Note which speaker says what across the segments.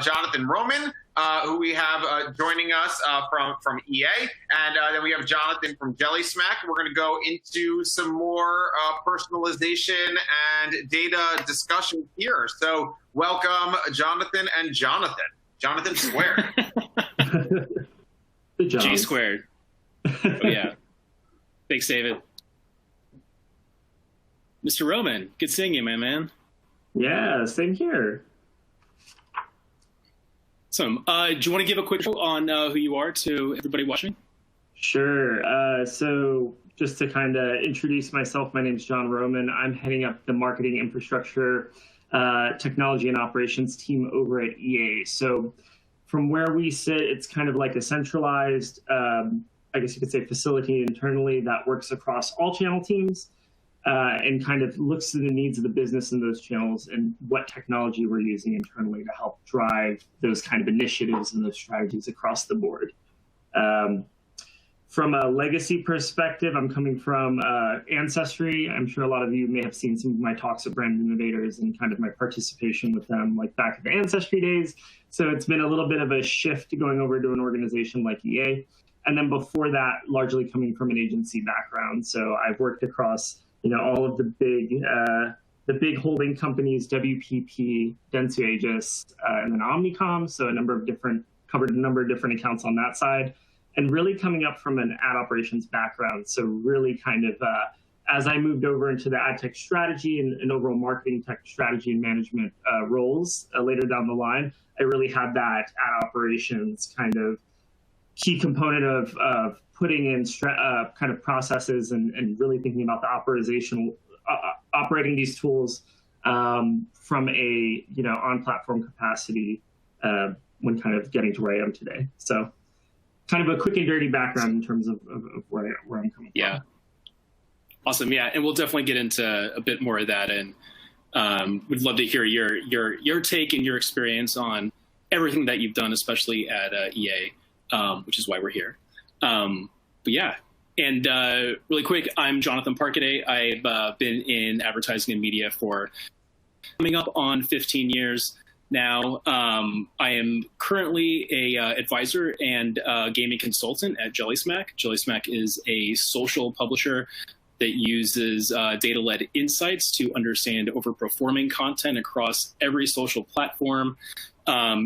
Speaker 1: Jonathan Roman, who we have joining us from EA, and then we have Jonathan from Jellysmack. We're going to go into some more personalization and data discussion here. So welcome, Jonathan and Jonathan. Jonathan squared.
Speaker 2: G squared. Oh, yeah. Thanks, David. Mr. Roman, good seeing you, my man.
Speaker 3: Yeah, same here.
Speaker 2: Awesome. Do you want to give a quick show on who you are to everybody watching?
Speaker 3: Sure. So just to kind of introduce myself, my name's John Roman. I'm heading up the marketing infrastructure, technology and operations team over at EA. So from where we sit, it's kind of like a centralized, I guess you could say, facility internally that works across all channel teams. And kind of looks to the needs of the business in those channels and what technology we're using internally to help drive those kind of initiatives and those strategies across the board. From a legacy perspective, I'm coming from Ancestry. I'm sure a lot of you may have seen some of my talks at Brand Innovators and kind of my participation with them like back in the Ancestry days. So it's been a little bit of a shift going over to an organization like EA. And then before that, largely coming from an agency background. So I've worked across all of the big holding companies, WPP, Dentsu Aegis, and then Omnicom. So covered a number of different accounts on that side, and really coming up from an ad operations background. So really kind of, as I moved over into the ad tech strategy and overall marketing tech strategy and management roles later down the line, I really had that ad operations kind of key component of putting in kind of processes and really thinking about the operating these tools from a on-platform capacity when kind of getting to where I am today. So kind of a quick and dirty background in terms of where I'm coming from.
Speaker 2: Awesome. Yeah, and we'll definitely get into a bit more of that, and we'd love to hear your take and your experience on everything that you've done, especially at EA, which is why we're here. But yeah, and really quick, I'm Jonathan Parkhideh. I've been in advertising and media for coming up on 15 years now. I am currently a advisor and gaming consultant at Jellysmack. Jellysmack is a social publisher that uses data-led insights to understand overperforming content across every social platform,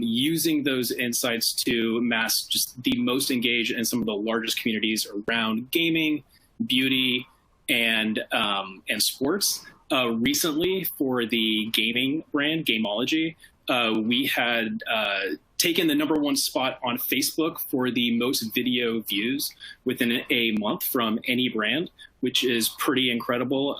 Speaker 2: using those insights to mass just the most engaged and some of the largest communities around gaming, beauty, and sports. Recently, for the gaming brand Gameology, we had taken the #1 spot on Facebook for the most video views within a month from any brand, which is pretty incredible.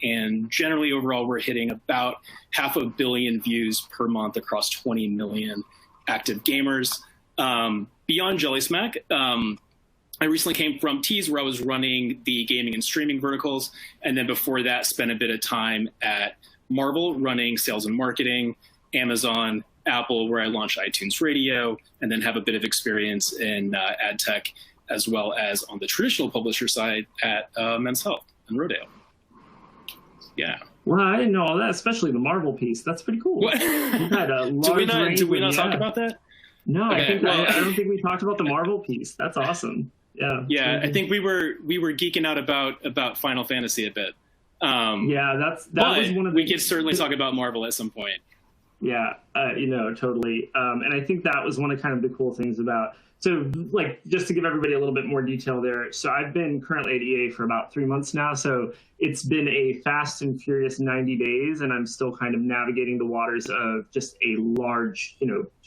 Speaker 2: And generally, overall, we're hitting about 500 million views per month across 20 million active gamers. Beyond Jellysmack, I recently came from Tease, where I was running the gaming and streaming verticals. And then before that, spent a bit of time at Marvel, running sales and marketing, Amazon, Apple, where I launched iTunes Radio, and then have a bit of experience in ad tech, as well as on the traditional publisher side at Men's Health and Rodeo. Yeah.
Speaker 3: Well, I didn't know all that, especially the Marvel piece. That's pretty cool.
Speaker 2: Did we not talk about that?
Speaker 3: No,
Speaker 2: okay,
Speaker 3: I don't think we talked about the Marvel piece. That's awesome. Yeah.
Speaker 2: Yeah, I think we were geeking out about Final Fantasy a bit.
Speaker 3: That was one of the.
Speaker 2: We could certainly talk about Marvel at some point.
Speaker 3: Yeah, totally. And I think that was one of kind of the cool things about. So, like, just to give everybody a little bit more detail there. So I've been currently at EA for about 3 months now. So it's been a fast and furious 90 days, and I'm still kind of navigating the waters of just a large,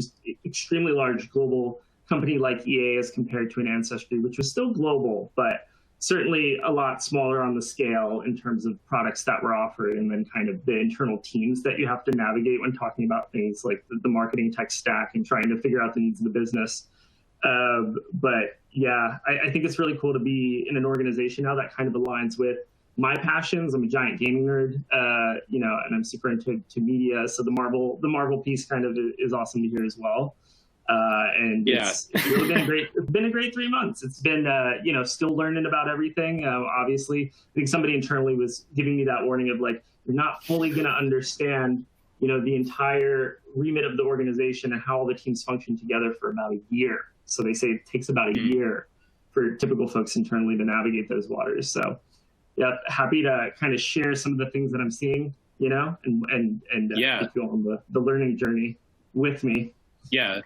Speaker 3: just extremely large global company like EA as compared to an Ancestry, which was still global, but certainly a lot smaller on the scale in terms of products that we're offering, and then kind of the internal teams that you have to navigate when talking about things like the marketing tech stack and trying to figure out the needs of the business. But yeah, I think it's really cool to be in an organization now that kind of aligns with my passions. I'm a giant gaming nerd, and I'm super into media. So the Marvel piece kind of is awesome to hear as well. And it's really been great. It's been a great 3 months. It's been, still learning about everything. Obviously, I think somebody internally was giving me that warning of like, you're not fully going to understand, the entire remit of the organization and how all the teams function together for about a year. So they say it takes about a year for typical folks internally to navigate those waters. So yeah, happy to kind of share some of the things that I'm seeing, and take you on the learning journey with me.
Speaker 2: Yeah.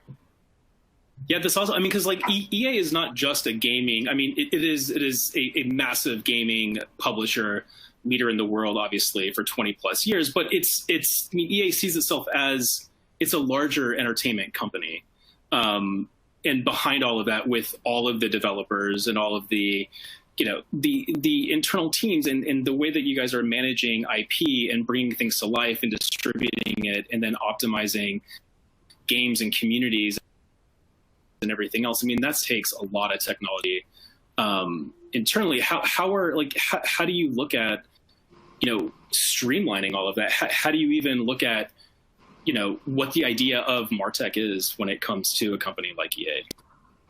Speaker 2: Yeah, this also, because like EA is not just a gaming. It is a massive gaming publisher, leader in the world, obviously, for 20 plus years. But EA sees itself as it's a larger entertainment company, and behind all of that, with all of the developers and all of the the internal teams and the way that you guys are managing IP and bringing things to life and distributing it, and then optimizing games and communities and everything else. That takes a lot of technology. Internally, how do you look at streamlining all of that? How do you even look at what the idea of MarTech is when it comes to a company like EA?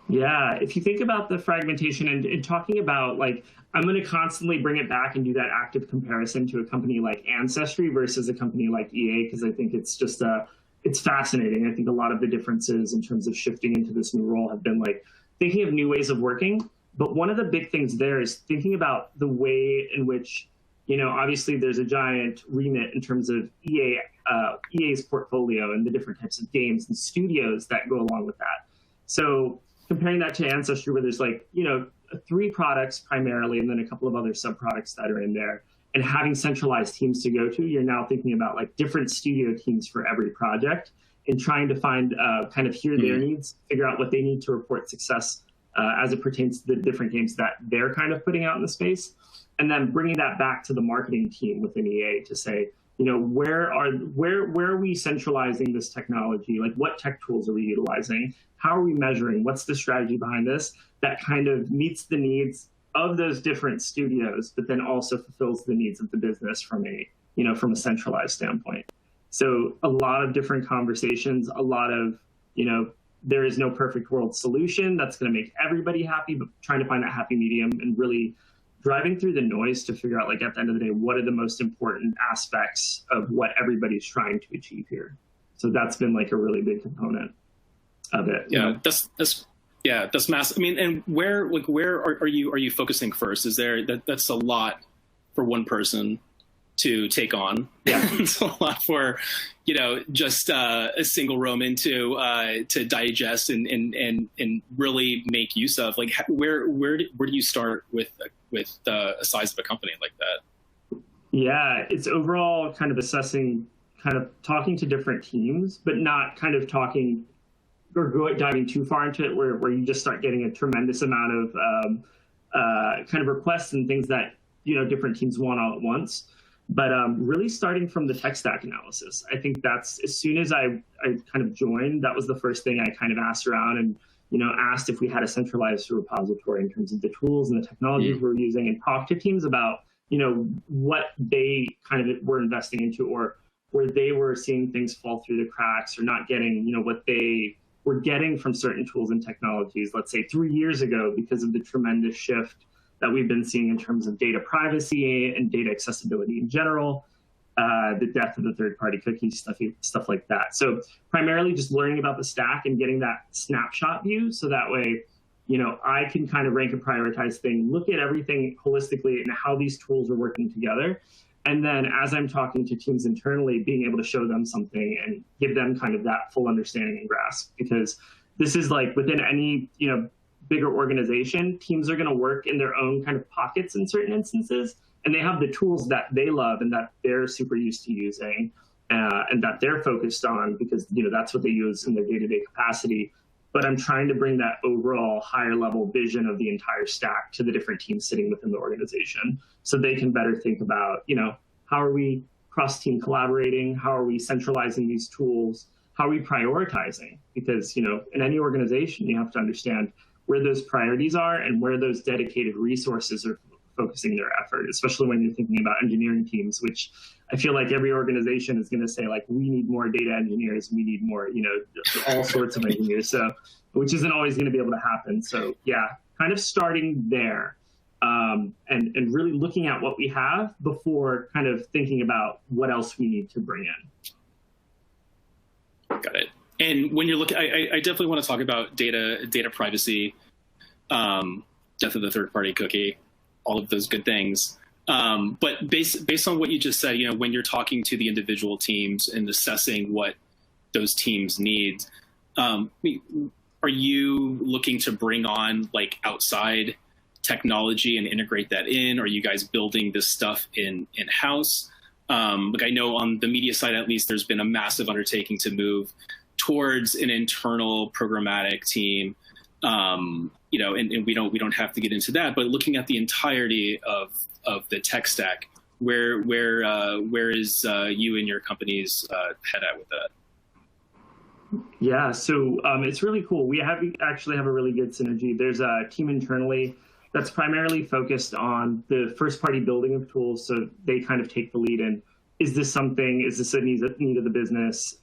Speaker 3: Yeah, if you think about the fragmentation and talking about, like, I'm going to constantly bring it back and do that active comparison to a company like Ancestry versus a company like EA, because I think it's just it's fascinating. I think a lot of the differences in terms of shifting into this new role have been like thinking of new ways of working. But one of the big things there is thinking about the way in which, obviously there's a giant remit in terms of EA's portfolio and the different types of games and studios that go along with that. So comparing that to Ancestry, where there's 3 products primarily, and then a couple of other sub-products that are in there, and having centralized teams to go to, you're now thinking about like different studio teams for every project and trying to find kind of hear their needs, figure out what they need to report success as it pertains to the different games that they're kind of putting out in the space. And then bringing that back to the marketing team within EA to say, where are we centralizing this technology? Like, what tech tools are we utilizing? How are we measuring? What's the strategy behind this that kind of meets the needs of those different studios, but then also fulfills the needs of the business from a centralized standpoint? So a lot of different conversations, a lot of, there is no perfect world solution that's going to make everybody happy, but trying to find that happy medium and really driving through the noise to figure out, like, at the end of the day, what are the most important aspects of what everybody's trying to achieve here. So that's been like a really big component of it.
Speaker 2: Yeah, that's massive. And where are you focusing first? Is there that's a lot for one person to take on? Yeah, it's a lot for just a single Roman to digest and really make use of. Like, where do you start with the size of a company like that?
Speaker 3: Yeah, it's overall kind of assessing, kind of talking to different teams, but not kind of talking or diving too far into it where you just start getting a tremendous amount of kind of requests and things that different teams want all at once. But really starting from the tech stack analysis. I think that's, as soon as I kind of joined, that was the first thing I kind of asked around and asked if we had a centralized repository in terms of the tools and the technologies we're using, and talked to teams about what they kind of were investing into, or where they were seeing things fall through the cracks or not getting what they were getting from certain tools and technologies, let's say 3 years ago, because of the tremendous shift that we've been seeing in terms of data privacy and data accessibility in general, the death of the third-party cookies, stuff like that. So primarily just learning about the stack and getting that snapshot view, so that way, I can kind of rank and prioritize things, look at everything holistically and how these tools are working together. And then as I'm talking to teams internally, being able to show them something and give them kind of that full understanding and grasp, because this is like within any, bigger organization, teams are going to work in their own kind of pockets in certain instances, and they have the tools that they love and that they're super used to using and that they're focused on, because that's what they use in their day-to-day capacity. But I'm trying to bring that overall higher level vision of the entire stack to the different teams sitting within the organization, so they can better think about how are we cross-team collaborating, how are we centralizing these tools, how are we prioritizing, because in any organization you have to understand where those priorities are and where those dedicated resources are focusing their effort, especially when you're thinking about engineering teams, which I feel like every organization is going to say, like, we need more data engineers, we need more, all sorts of engineers. So, which isn't always going to be able to happen. So yeah, kind of starting there and really looking at what we have before kind of thinking about what else we need to bring in.
Speaker 2: Got it. And when you're looking, I definitely want to talk about data privacy, death of the third-party cookie, all of those good things. But based on what you just said, when you're talking to the individual teams and assessing what those teams need, are you looking to bring on like outside technology and integrate that in? Are you guys building this stuff in-house? Like I know on the media side, at least, there's been a massive undertaking to move towards an internal programmatic team. And we don't have to get into that, but looking at the entirety of the tech stack, where is you and your company's head at with that?
Speaker 3: Yeah, so it's really cool. We actually have a really good synergy. There's a team internally that's primarily focused on the first-party building of tools, so they kind of take the lead in. Is this a need of the business,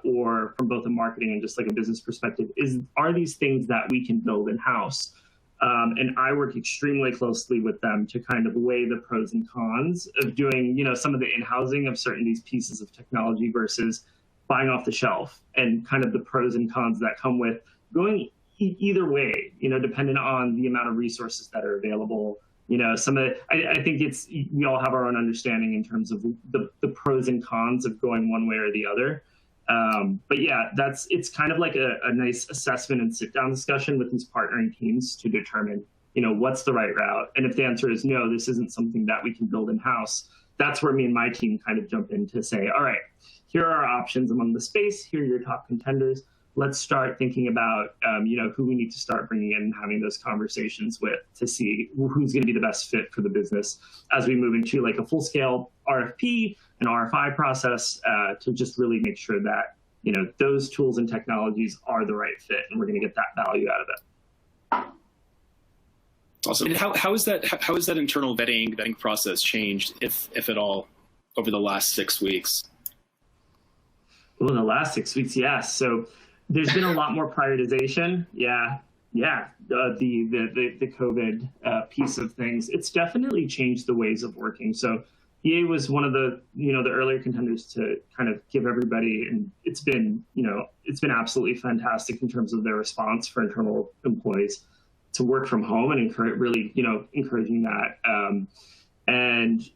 Speaker 3: or from both a marketing and just like a business perspective, are these things that we can build in-house? And I work extremely closely with them to kind of weigh the pros and cons of doing, some of the in-housing of certain these pieces of technology versus buying off the shelf, and kind of the pros and cons that come with going either way, depending on the amount of resources that are available. I think we all have our own understanding in terms of the pros and cons of going one way or the other. But yeah, it's kind of like a nice assessment and sit down discussion with these partnering teams to determine, what's the right route. And if the answer is no, this isn't something that we can build in house, that's where me and my team kind of jump in to say, all right, here are our options among the space. Here are your top contenders. Let's start thinking about, who we need to start bringing in and having those conversations with to see who's going to be the best fit for the business as we move into like a full-scale RFP and RFI process to just really make sure that, those tools and technologies are the right fit and we're going to get that value out of it.
Speaker 2: Awesome. And how is that internal vetting process changed, if at all, over the last 6 weeks?
Speaker 3: Well, the last 6 weeks, yeah. So there's been a lot more prioritization. Yeah. The COVID piece of things, it's definitely changed the ways of working. So EA was one of the earlier contenders to kind of give everybody, and it's been absolutely fantastic in terms of their response for internal employees to work from home and encouraging that. And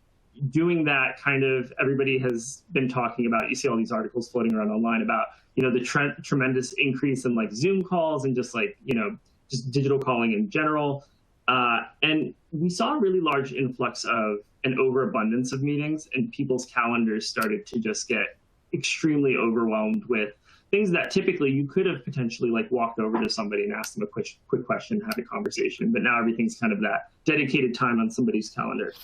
Speaker 3: doing that, kind of everybody has been talking about, you see all these articles floating around online about, the tremendous increase in like Zoom calls and just like, just digital calling in general. And we saw a really large influx of an overabundance of meetings, and people's calendars started to just get extremely overwhelmed with things that typically you could have potentially like walked over to somebody and asked them a quick question, had a conversation, but now everything's kind of that dedicated time on somebody's calendar.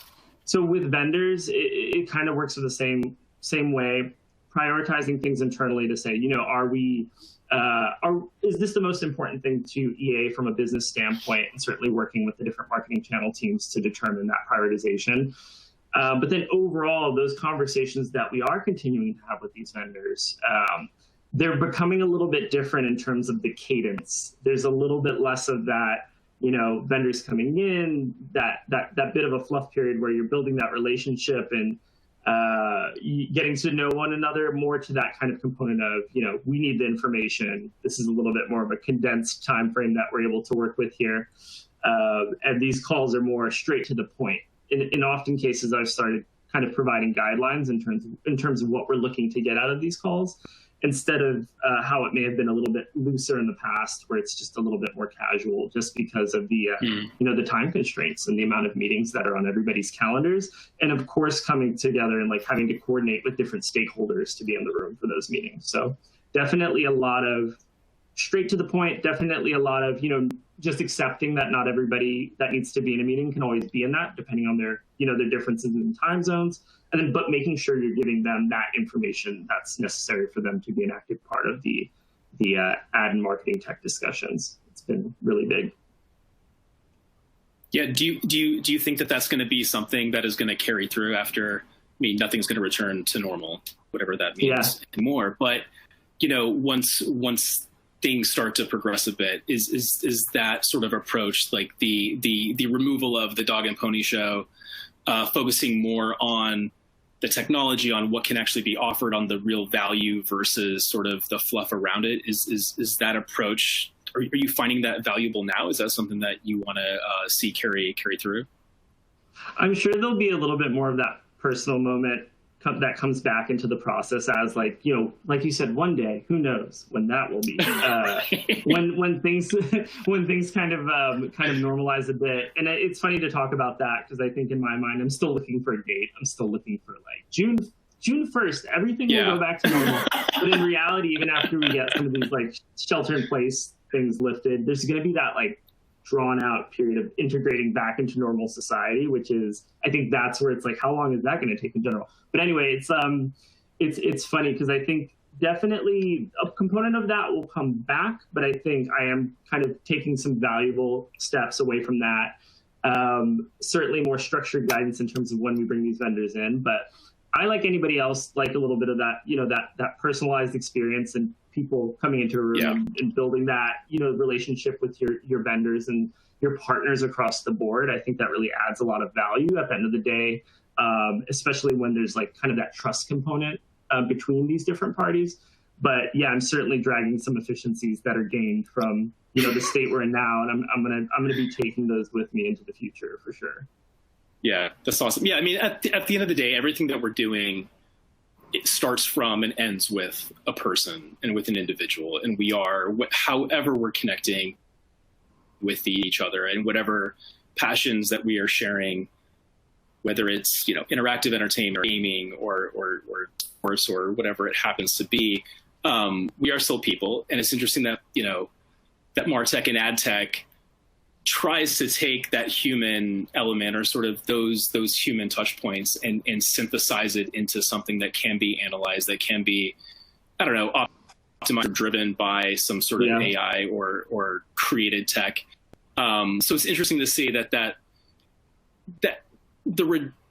Speaker 3: So with vendors, it kind of works with the same way, prioritizing things internally to say, is this the most important thing to EA from a business standpoint, and certainly working with the different marketing channel teams to determine that prioritization. But then overall, those conversations that we are continuing to have with these vendors, they're becoming a little bit different in terms of the cadence. There's a little bit less of that, vendors coming in, that bit of a fluff period where you're building that relationship and getting to know one another, more to that kind of component of, we need the information. This is a little bit more of a condensed time frame that we're able to work with here. And these calls are more straight to the point. In often cases, I've started kind of providing guidelines in terms of what we're looking to get out of these calls, instead of how it may have been a little bit looser in the past, where it's just a little bit more casual, just because of the the time constraints and the amount of meetings that are on everybody's calendars, and of course coming together and like having to coordinate with different stakeholders to be in the room for those meetings. So definitely a lot of straight to the point, definitely a lot of just accepting that not everybody that needs to be in a meeting can always be in that, depending on their their differences in time zones. And then, but making sure you're giving them that information that's necessary for them to be an active part of the ad and marketing tech discussions. It's been really big.
Speaker 2: Yeah. Do you think that that's going to be something that is going to carry through after? I mean, nothing's going to return to normal, whatever that means anymore. But once things start to progress a bit, is that sort of approach, like the removal of the dog and pony show, focusing more on the technology, on what can actually be offered, on the real value versus sort of the fluff around it. Is that approach, are you finding that valuable now? Is that something that you want to see carry through?
Speaker 3: I'm sure there'll be a little bit more of that personal moment that comes back into the process as, like, you know, like you said, one day, who knows when that will be, when things kind of normalize a bit. And it's funny to talk about that, because I think in my mind, I'm still looking for a date. I'm still looking for like June 1st, everything will go back to normal. But in reality, even after we get some of these like shelter in place things lifted, there's going to be that like drawn out period of integrating back into normal society, which is, I think that's where it's like, how long is that going to take in general? But anyway, it's funny, because I think definitely a component of that will come back, but I think I am kind of taking some valuable steps away from that. Certainly more structured guidance in terms of when we bring these vendors in, but I, like anybody else, like a little bit of that, you know, that personalized experience and people coming into a room and building that, you know, relationship with your vendors and your partners across the board. I think that really adds a lot of value at the end of the day, especially when there's like kind of that trust component between these different parties. But yeah, I'm certainly dragging some efficiencies that are gained from, you know, the state we're in now, and I'm gonna be taking those with me into the future for sure. Yeah,
Speaker 2: that's awesome. Yeah, I mean, at the end of the day, everything that we're doing, it starts from and ends with a person and with an individual. And we are, however we're connecting with each other and whatever passions that we are sharing, whether it's, you know, interactive entertainment or gaming or sports or whatever it happens to be, we are still people. And it's interesting that, you know, that MarTech and AdTech tries to take that human element or sort of those human touch points and synthesize it into something that can be analyzed, that can be, I don't know, optimized or driven by some sort of AI or created tech. So it's interesting to see that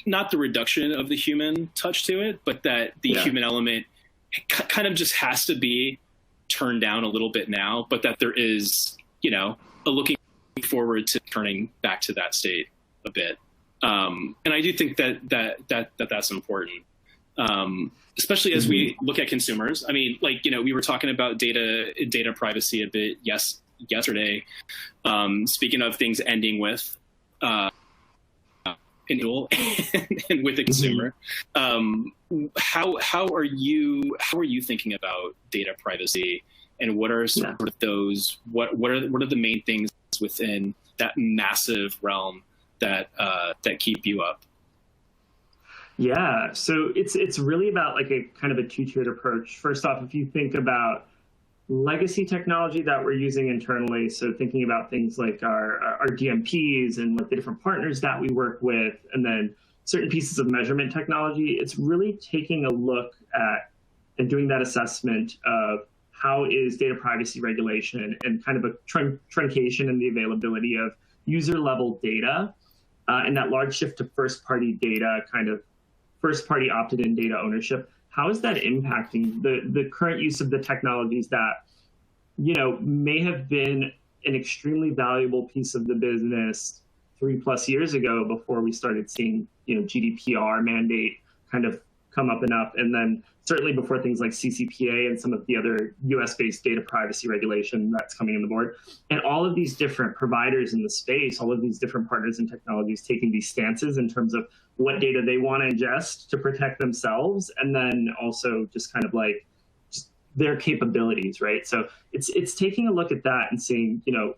Speaker 2: not the reduction of the human touch to it, but that the human element kind of just has to be turned down a little bit now, but that there is, you know, a looking forward to turning back to that state a bit. And I do think that's important, especially as we look at consumers. I mean, like, you know, we were talking about data privacy a bit yesterday. Speaking of things ending with individual and with the consumer, how are you thinking about data privacy, and what are sort of those what are the main things within that massive realm that keep you up?
Speaker 3: Yeah, so it's really about like a kind of a two-tiered approach. First off, if you think about legacy technology that we're using internally, so thinking about things like our DMPs and like the different partners that we work with, and then certain pieces of measurement technology, it's really taking a look at and doing that assessment of how is data privacy regulation and kind of a truncation in the availability of user-level data and that large shift to first-party data, kind of first-party opted-in data ownership. How is that impacting the current use of the technologies that, you know, may have been an extremely valuable piece of the business 3+ years ago before we started seeing, you know, GDPR mandate kind of come up and up, and then certainly before things like CCPA and some of the other US-based data privacy regulation that's coming on the board. And all of these different providers in the space, all of these different partners and technologies taking these stances in terms of what data they want to ingest to protect themselves, and then also just kind of like just their capabilities, right? So it's taking a look at that and seeing, you know,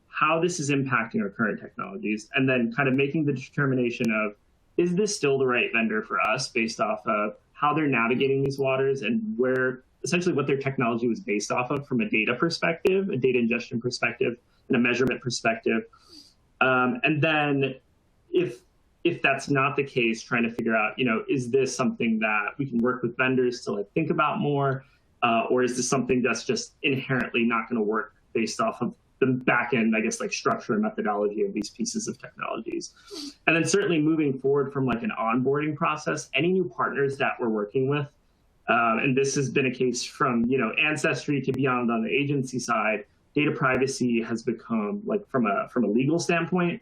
Speaker 3: how this is impacting our current technologies, and then kind of making the determination of, is this still the right vendor for us based off of how they're navigating these waters and where essentially what their technology was based off of from a data perspective, a data ingestion perspective, and a measurement perspective. And then if that's not the case, trying to figure out, you know, is this something that we can work with vendors to like think about more, or is this something that's just inherently not going to work based off of the back end, I guess, like structure and methodology of these pieces of technologies. And then certainly moving forward from like an onboarding process, any new partners that we're working with, and this has been a case from, you know, Ancestry to beyond on the agency side, data privacy has become, like from a legal standpoint,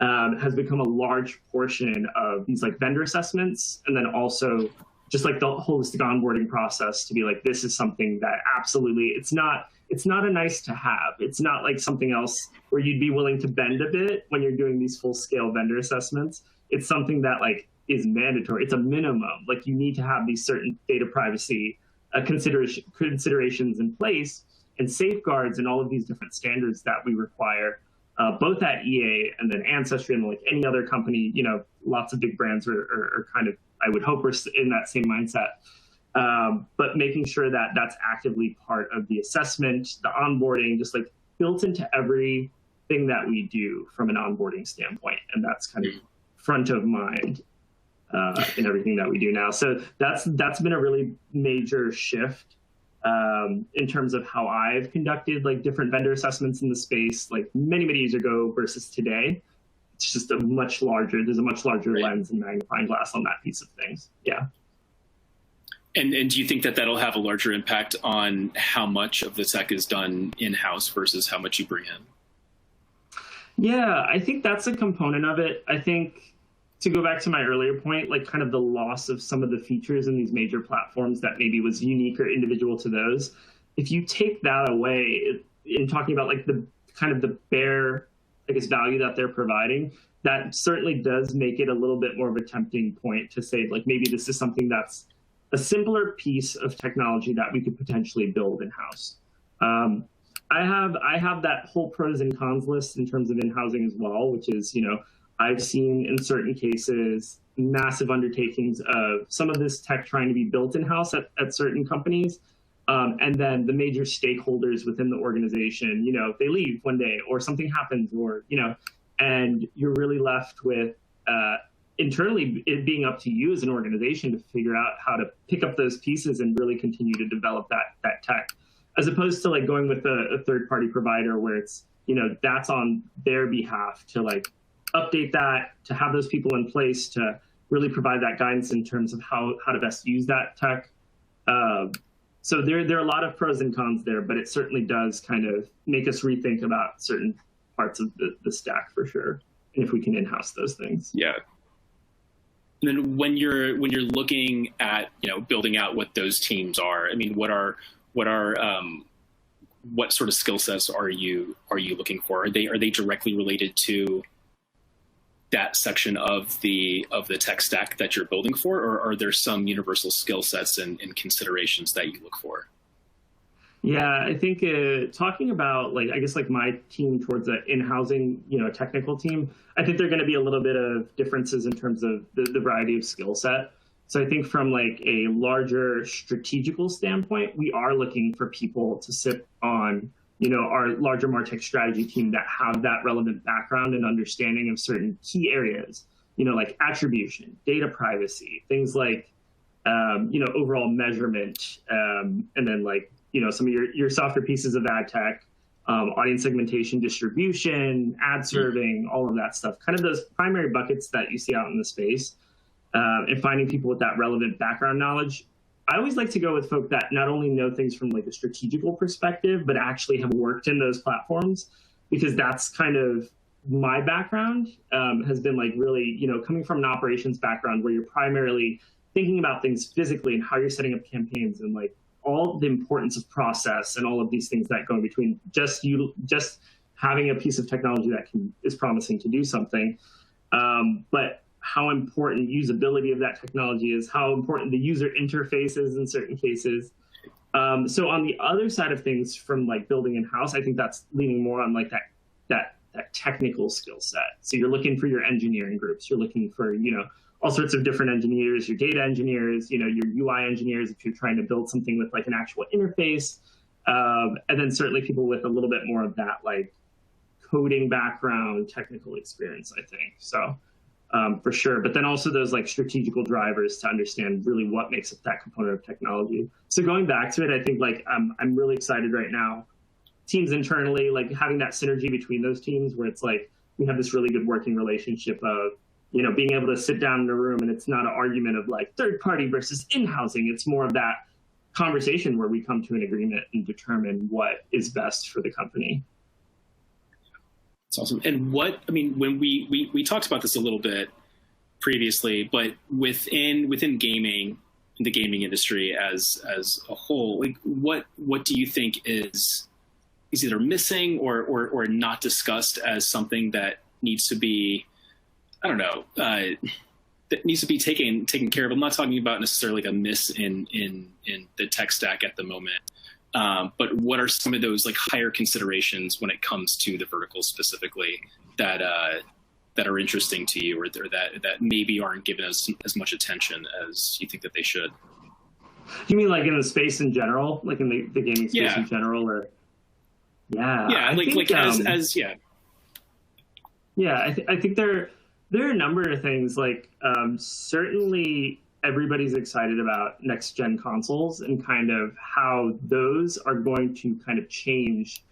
Speaker 3: has become a large portion of these like vendor assessments, and then also just like the holistic onboarding process to be like, this is something that absolutely, it's not a nice to have. It's not like something else where you'd be willing to bend a bit when you're doing these full scale vendor assessments. It's something that like is mandatory. It's a minimum. Like you need to have these certain data privacy considerations in place and safeguards and all of these different standards that we require, both at EA and then Ancestry and like any other company. You know, lots of big brands are kind of, I would hope, we're in that same mindset. But making sure that that's actively part of the assessment, the onboarding, just like built into everything that we do from an onboarding standpoint. And that's kind of front of mind in everything that we do now. So that's been a really major shift in terms of how I've conducted like different vendor assessments in the space, like many years ago versus today. It's just there's a much larger lens and magnifying glass on that piece of things. Yeah.
Speaker 2: And do you think that that'll have a larger impact on how much of the tech is done in-house versus how much you bring in?
Speaker 3: Yeah, I think that's a component of it. I think, to go back to my earlier point, like kind of the loss of some of the features in these major platforms that maybe was unique or individual to those. If you take that away, in talking about like the kind of the bare, I guess, value that they're providing, that certainly does make it a little bit more of a tempting point to say, like, maybe this is something that's a simpler piece of technology that we could potentially build in-house. I have that whole pros and cons list in terms of in-housing as well, which is, you know, I've seen in certain cases massive undertakings of some of this tech trying to be built in-house at certain companies. And then the major stakeholders within the organization, you know, they leave one day or something happens, or, you know, and you're really left with internally it being up to you as an organization to figure out how to pick up those pieces and really continue to develop that tech, as opposed to like going with a third-party provider where it's, you know, that's on their behalf to like update that, to have those people in place to really provide that guidance in terms of how to best use that tech. So there are a lot of pros and cons there, but it certainly does kind of make us rethink about certain parts of the stack for sure, and if we can in-house those things.
Speaker 2: Yeah. And then when you're looking at, you know, building out what those teams are, I mean, what sort of skill sets are you looking for? Are they directly related to that section of the tech stack that you're building for, or are there some universal skill sets and considerations that you look for?
Speaker 3: Yeah, I think talking about like, I guess like my team towards the in-housing, you know, technical team, I think there are going to be a little bit of differences in terms of the variety of skill set. So I think from like a larger strategical standpoint, we are looking for people to sit on, you know, our larger MarTech strategy team that have that relevant background and understanding of certain key areas, you know, like attribution, data privacy, things like, you know, overall measurement, and then like, you know, some of your softer pieces of ad tech, audience segmentation, distribution, ad serving, all of that stuff, kind of those primary buckets that you see out in the space, and finding people with that relevant background knowledge. I always like to go with folk that not only know things from like a strategical perspective, but actually have worked in those platforms, because that's kind of my background, has been like really, you know, coming from an operations background where you're primarily thinking about things physically and how you're setting up campaigns and like all the importance of process and all of these things that go in between just having a piece of technology that is promising to do something. But how important usability of that technology is, how important the user interface is in certain cases. So on the other side of things from like building in-house, I think that's leaning more on like that technical skill set. So you're looking for your engineering groups, you're looking for, you know, all sorts of different engineers, your data engineers, you know, your UI engineers, if you're trying to build something with like an actual interface. And then certainly people with a little bit more of that like coding background, technical experience, I think. So for sure. But then also those like strategical drivers to understand really what makes up that component of technology. So going back to it, I think like I'm really excited right now. Teams internally, like having that synergy between those teams where it's like we have this really good working relationship of, you know, being able to sit down in a room and it's not an argument of like third party versus in-housing. It's more of that conversation where we come to an agreement and determine what is best for the company.
Speaker 2: That's awesome. And when we talked about this a little bit previously, but within gaming, the gaming industry as a whole, like what do you think is either missing or not discussed as something that needs to be, I don't know, that needs to be taken care of? I'm not talking about necessarily like a miss in the tech stack at the moment. But what are some of those like higher considerations when it comes to the verticals specifically that are interesting to you, or that maybe aren't given as much attention as you think that they should?
Speaker 3: You mean like in the space in general, like in the gaming space in general, or? Yeah,
Speaker 2: I think
Speaker 3: I think there are a number of things. Like certainly everybody's excited about next gen consoles and kind of how those are going to kind of change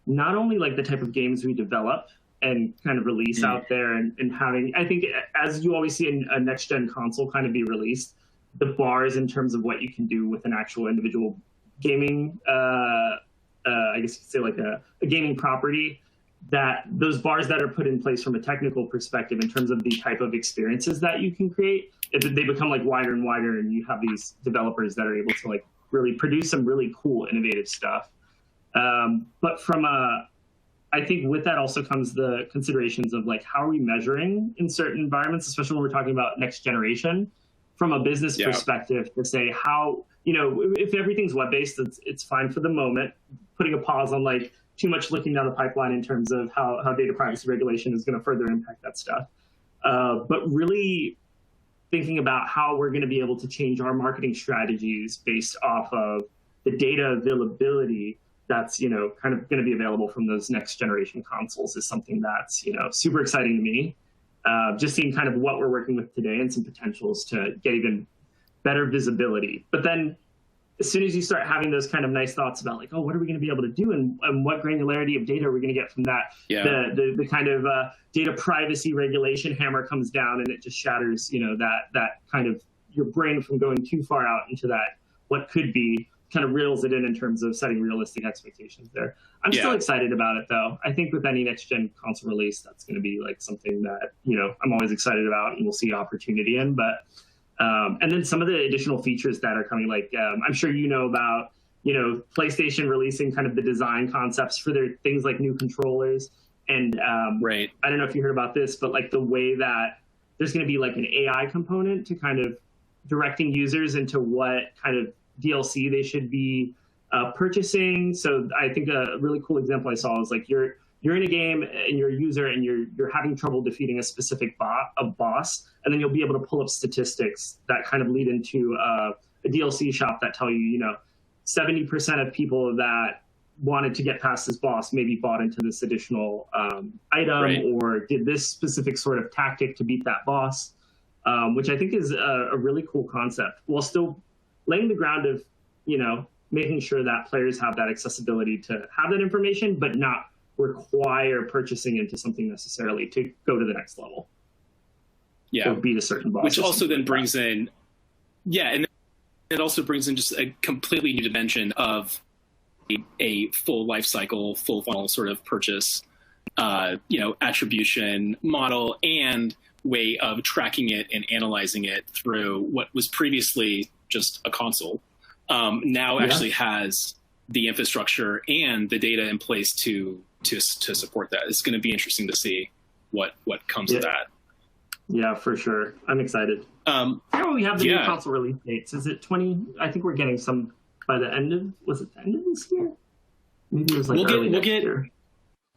Speaker 3: not only like the type of games we develop and kind of release out there, and having, I think as you always see a next gen console kind of be released, the bars in terms of what you can do with an actual individual gaming, I guess you could say like a gaming property, that those bars that are put in place from a technical perspective in terms of the type of experiences that you can create, they become like wider and wider, and you have these developers that are able to like really produce some really cool, innovative stuff. But I think with that also comes the considerations of like, how are we measuring in certain environments, especially when we're talking about next generation, from a business perspective, to say how, if everything's web-based, it's fine for the moment, putting a pause on like too much looking down the pipeline in terms of how data privacy regulation is going to further impact that stuff. But really thinking about how we're going to be able to change our marketing strategies based off of the data availability that's, kind of going to be available from those next generation consoles is something that's, super exciting to me. Just seeing kind of what we're working with today and some potentials to get even better visibility. But then as soon as you start having those kind of nice thoughts about like, oh, what are we going to be able to do, and what granularity of data are we going to get from that? The kind of data privacy regulation hammer comes down, and it just shatters, that kind of your brain from going too far out into that what could be, kind of reels it in terms of setting realistic expectations there. I'm still excited about it though. I think with any next gen console release, that's going to be like something that, I'm always excited about and we'll see opportunity in. But and then some of the additional features that are coming, like I'm sure about, PlayStation releasing kind of the design concepts for their things like new controllers. And I don't know if you heard about this, but like the way that there's going to be like an AI component to kind of directing users into what kind of DLC they should be purchasing. So I think a really cool example I saw is like you're in a game and you're a user and you're having trouble defeating a specific boss, and then you'll be able to pull up statistics that kind of lead into a DLC shop that tell you, 70% of people that wanted to get past this boss maybe bought into this additional item or did this specific sort of tactic to beat that boss, which I think is a really cool concept, while still laying the ground of, making sure that players have that accessibility to have that information, but not require purchasing into something necessarily to go to the next level. Or beat a certain boss.
Speaker 2: Which also then brings in, and it also brings in just a completely new dimension of a full life cycle, full funnel sort of purchase, attribution model and way of tracking it and analyzing it through what was previously just a console. Now actually has the infrastructure and the data in place to support that. It's going to be interesting to see what comes of that.
Speaker 3: Yeah, for sure. I'm excited. We have the new console release dates. Is it 20? I think we're getting some by the end of. Was it the end of this year? Maybe it was like early next year.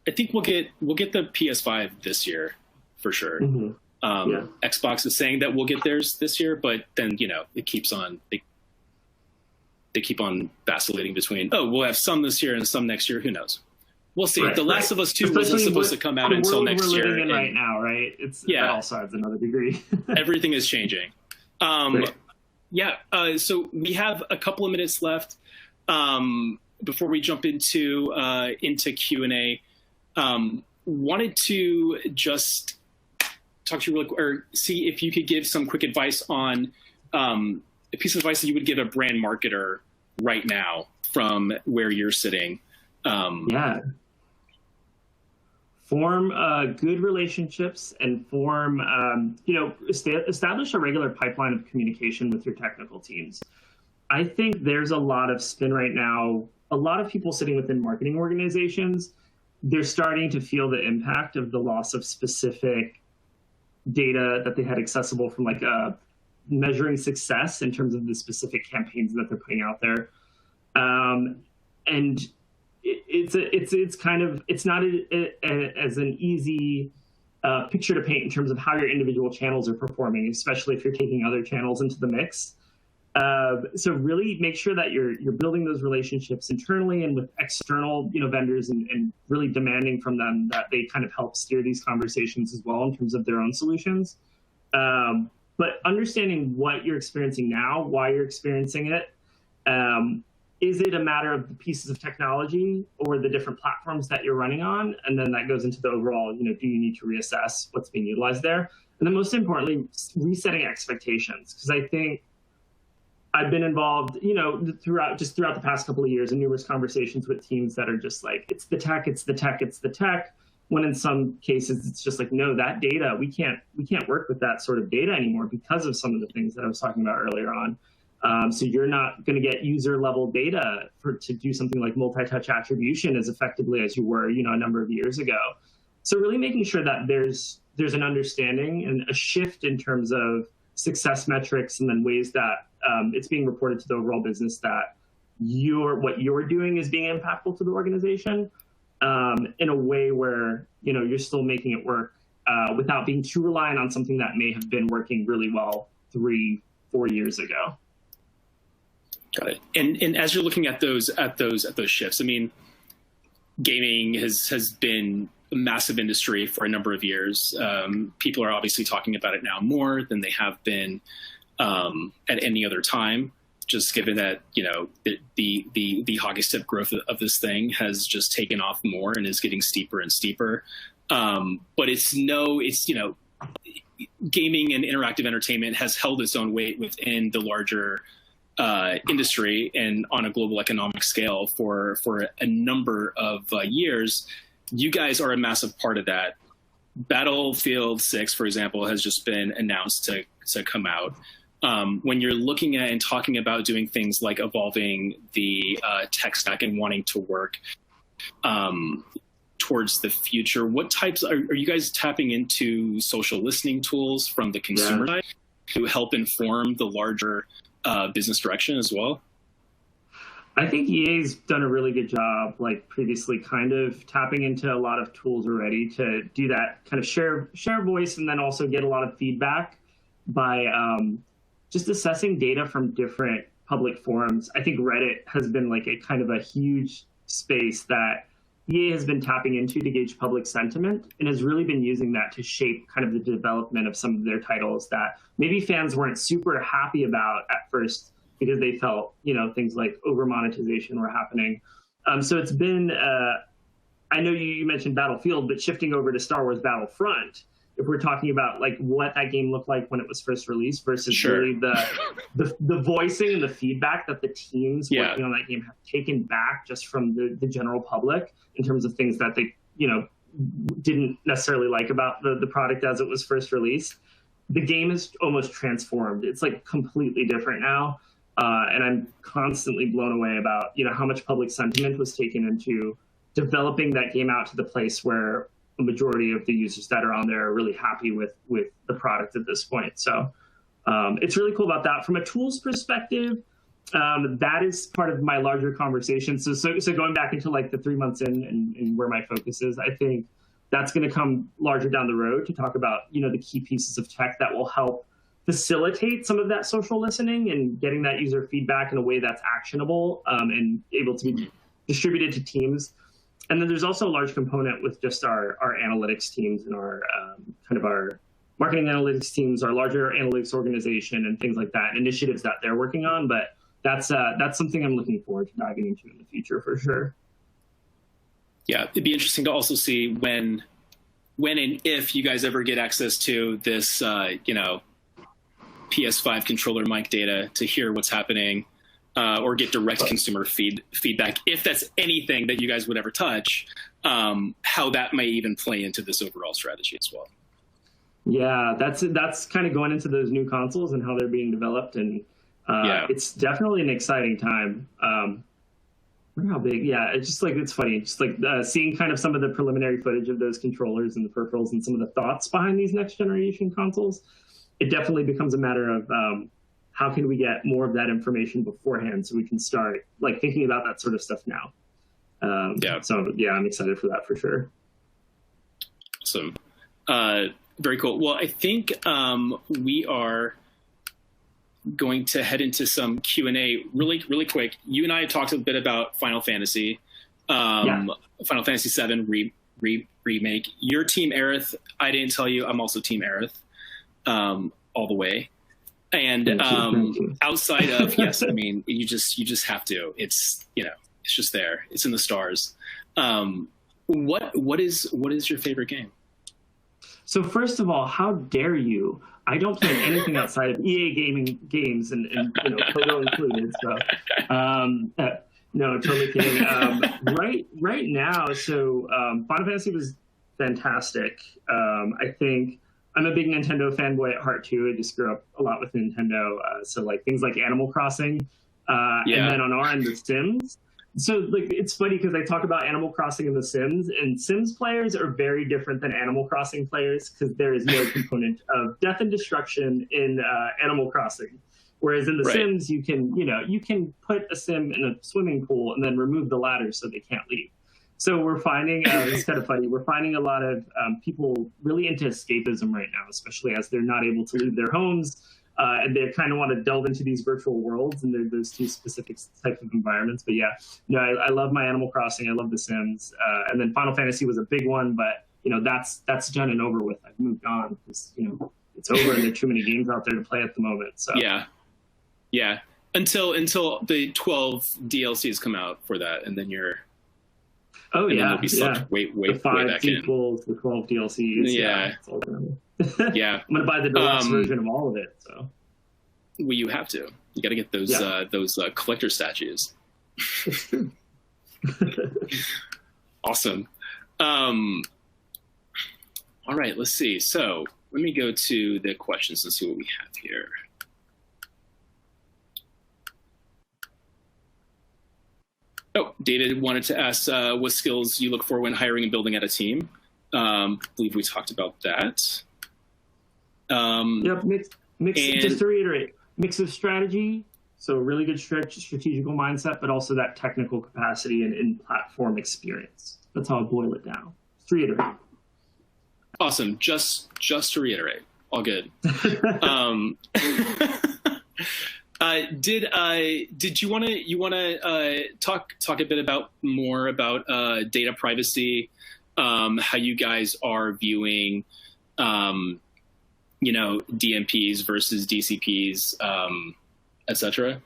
Speaker 2: I think we'll get the PS5 this year for sure.
Speaker 3: Mm-hmm.
Speaker 2: Xbox is saying that we'll get theirs this year, but then it keeps on. They keep on vacillating between, we'll have some this year and some next year. Who knows? We'll see. The Last of Us 2 wasn't supposed to come out until next year.
Speaker 3: We're living in right now, right? That also adds another degree.
Speaker 2: Everything is changing. So we have a couple of minutes left before we jump into Q&A. Wanted to just talk to you real quick, or see if you could give some quick advice on a piece of advice that you would give a brand marketer right now from where you're sitting.
Speaker 3: form good relationships and form, establish a regular pipeline of communication with your technical teams. I think there's a lot of spin right now. A lot of people sitting within marketing organizations, they're starting to feel the impact of the loss of specific data that they had accessible from like measuring success in terms of the specific campaigns that they're putting out there. And it's not as an easy picture to paint in terms of how your individual channels are performing, especially if you're taking other channels into the mix. So really make sure that you're building those relationships internally and with external, vendors, and really demanding from them that they kind of help steer these conversations as well in terms of their own solutions. But understanding what you're experiencing now, why you're experiencing it. Is it a matter of the pieces of technology or the different platforms that you're running on? And then that goes into the overall, do you need to reassess what's being utilized there? And then most importantly, resetting expectations. Because I think I've been involved, throughout the past couple of years in numerous conversations with teams that are just like, it's the tech, it's the tech, it's the tech. When in some cases, it's just like, no, that data, we can't work with that sort of data anymore because of some of the things that I was talking about earlier on. So you're not going to get user level data to do something like multi-touch attribution as effectively as you were, a number of years ago. So really making sure that there's an understanding and a shift in terms of success metrics and then ways that it's being reported to the overall business that what you're doing is being impactful to the organization in a way where, you're still making it work without being too reliant on something that may have been working really well 3-4 years ago.
Speaker 2: Got it. And as you're looking at those shifts, I mean, gaming has been a massive industry for a number of years. People are obviously talking about it now more than they have been at any other time. Just given that the hockey stick growth of this thing has just taken off more and is getting steeper and steeper. But gaming and interactive entertainment has held its own weight within the larger industry and on a global economic scale for a number of years. You guys are a massive part of that. Battlefield 6, for example, has just been announced to come out. When you're looking at and talking about doing things like evolving the tech stack and wanting to work towards the future, what types are you guys tapping into social listening tools from the consumer side to help inform the larger business direction as well?
Speaker 3: I think EA's done a really good job, like previously, kind of tapping into a lot of tools already to do that kind of share voice, and then also get a lot of feedback by just assessing data from different public forums. I think Reddit has been like a kind of a huge space that EA has been tapping into to gauge public sentiment, and has really been using that to shape kind of the development of some of their titles that maybe fans weren't super happy about at first because they felt, things like over monetization were happening. So it's been, I know you mentioned Battlefield, but shifting over to Star Wars Battlefront, if we're talking about like what that game looked like when it was first released versus really the voicing and the feedback that the teams working on that game have taken back just from the general public in terms of things that they, didn't necessarily like about the product as it was first released. The game is almost transformed. It's like completely different now. And I'm constantly blown away about, how much public sentiment was taken into developing that game out to the place where a majority of the users that are on there are really happy with the product at this point. So it's really cool about that. From a tools perspective, that is part of my larger conversation. So going back into like the 3 months in and where my focus is, I think that's going to come larger down the road to talk about, the key pieces of tech that will help facilitate some of that social listening and getting that user feedback in a way that's actionable and able to be distributed to teams. And then there's also a large component with just our analytics teams and our kind of our marketing analytics teams, our larger analytics organization and things like that, initiatives that they're working on. But that's something I'm looking forward to diving into in the future for sure.
Speaker 2: Yeah, it'd be interesting to also see when and if you guys ever get access to this, PS5 controller mic data to hear what's happening or get direct consumer feedback, if that's anything that you guys would ever touch, how that may even play into this overall strategy as well.
Speaker 3: Yeah, that's kind of going into those new consoles and how they're being developed, and it's definitely an exciting time. I wonder how big. Yeah, it's just like, it's funny, just like seeing kind of some of the preliminary footage of those controllers and the peripherals and some of the thoughts behind these next generation consoles. It definitely becomes a matter of how can we get more of that information beforehand so we can start like thinking about that sort of stuff now. So yeah, I'm excited for that for sure.
Speaker 2: Awesome. Very cool. Well, I think we are going to head into some Q&A really quick. You and I talked a bit about Final Fantasy, Final Fantasy VII remake. Your Team Aerith. I didn't tell you, I'm also Team Aerith, all the way. And outside of yes, I mean you just have to. It's it's just there. It's in the stars. What is your favorite game?
Speaker 3: So first of all, how dare you? I don't play anything outside of EA gaming games, and Kodo included. So, no, totally kidding. Right now, so Final Fantasy was fantastic. I think I'm a big Nintendo fanboy at heart too. I just grew up a lot with Nintendo, so like things like Animal Crossing, and then on our end, The Sims. So like it's funny because I talk about Animal Crossing and The Sims, and Sims players are very different than Animal Crossing players because there is no component of death and destruction in Animal Crossing. Whereas in The Sims, you can put a sim in a swimming pool and then remove the ladder so they can't leave. So we're finding it's kind of funny. We're finding a lot of people really into escapism right now, especially as they're not able to leave their homes. And they kind of want to delve into these virtual worlds, and they're those two specific types of environments. But yeah, I love my Animal Crossing. I love The Sims, and then Final Fantasy was a big one. But that's done and over with. I've moved on because it's over, and there are too many games out there to play at the moment. So
Speaker 2: yeah. Until the 12 DLCs come out for that, and then you're.
Speaker 3: Oh yeah,
Speaker 2: you'll be sucked way
Speaker 3: the 5
Speaker 2: back
Speaker 3: sequels, the 12 DLCs.
Speaker 2: Yeah. Yeah,
Speaker 3: I'm gonna buy the deluxe version of all of it. So,
Speaker 2: well, you have to. You got to get those collector statues. Awesome. All right, let's see. So let me go to the questions and see what we have here. Oh, David wanted to ask what skills you look for when hiring and building out a team. I believe we talked about that.
Speaker 3: Mix. Just to reiterate, mix of strategy, so really good strategical mindset, but also that technical capacity and platform experience. That's how I boil it down. Just to reiterate.
Speaker 2: Awesome. Just to reiterate, all good. Did you want to talk a bit more about data privacy, how you guys are viewing DMPs versus DCPs, etc.?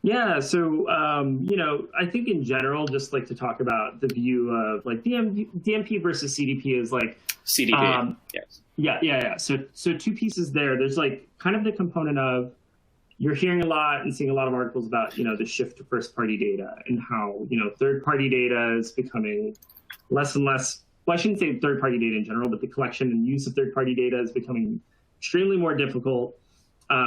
Speaker 3: Yeah, so I think in general, just like to talk about the view of like DMP versus CDP is like
Speaker 2: CDP. Yes.
Speaker 3: Yeah. So two pieces there. There's like kind of the component of you're hearing a lot and seeing a lot of articles about the shift to first-party data and how third-party data is becoming less and less. Well, I shouldn't say third-party data in general, but the collection and use of third-party data is becoming extremely more difficult.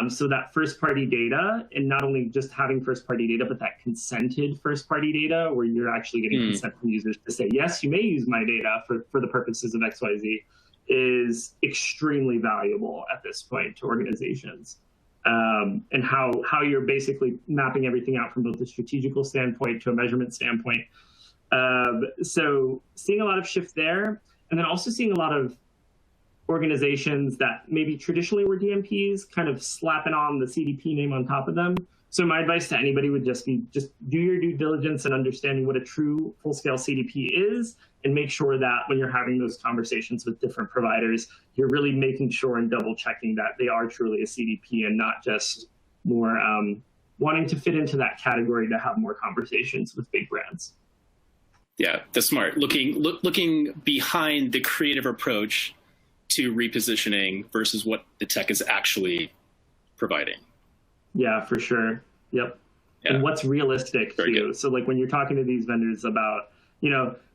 Speaker 3: So that first-party data, and not only just having first-party data, but that consented first-party data, where you're actually getting consent from users to say, yes, you may use my data for the purposes of XYZ, is extremely valuable at this point to organizations. And how you're basically mapping everything out from both a strategical standpoint to a measurement standpoint. So seeing a lot of shift there, and then also seeing a lot of organizations that maybe traditionally were DMPs kind of slapping on the CDP name on top of them. So my advice to anybody would just be, just do your due diligence and understanding what a true full-scale CDP is, and make sure that when you're having those conversations with different providers, you're really making sure and double checking that they are truly a CDP and not just more wanting to fit into that category to have more conversations with big brands.
Speaker 2: Yeah, that's smart. Looking behind the creative approach to repositioning versus what the tech is actually providing.
Speaker 3: Yeah, for sure. Yep. and what's realistic to you. So like when you're talking to these vendors about,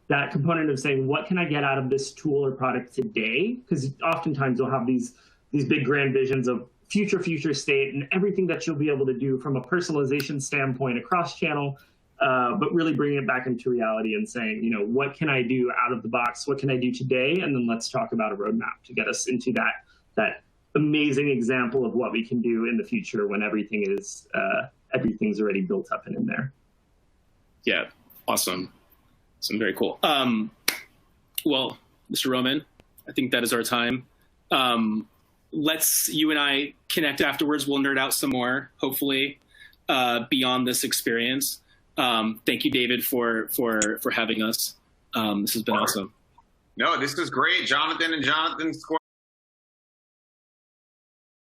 Speaker 3: that component of saying, what can I get out of this tool or product today? Because oftentimes you'll have these big grand visions of future state and everything that you'll be able to do from a personalization standpoint across channel, but really bringing it back into reality and saying, what can I do out of the box? What can I do today? And then let's talk about a roadmap to get us into that amazing example of what we can do in the future when everything's already built up and in there.
Speaker 2: Yeah, awesome. Very cool. Well, Mr. Roman, I think that is our time. Let's you and I connect afterwards. We'll nerd out some more, hopefully, beyond this experience. Thank you, David, for having us. This has been awesome.
Speaker 1: No, this was great. Jonathan and Jonathan's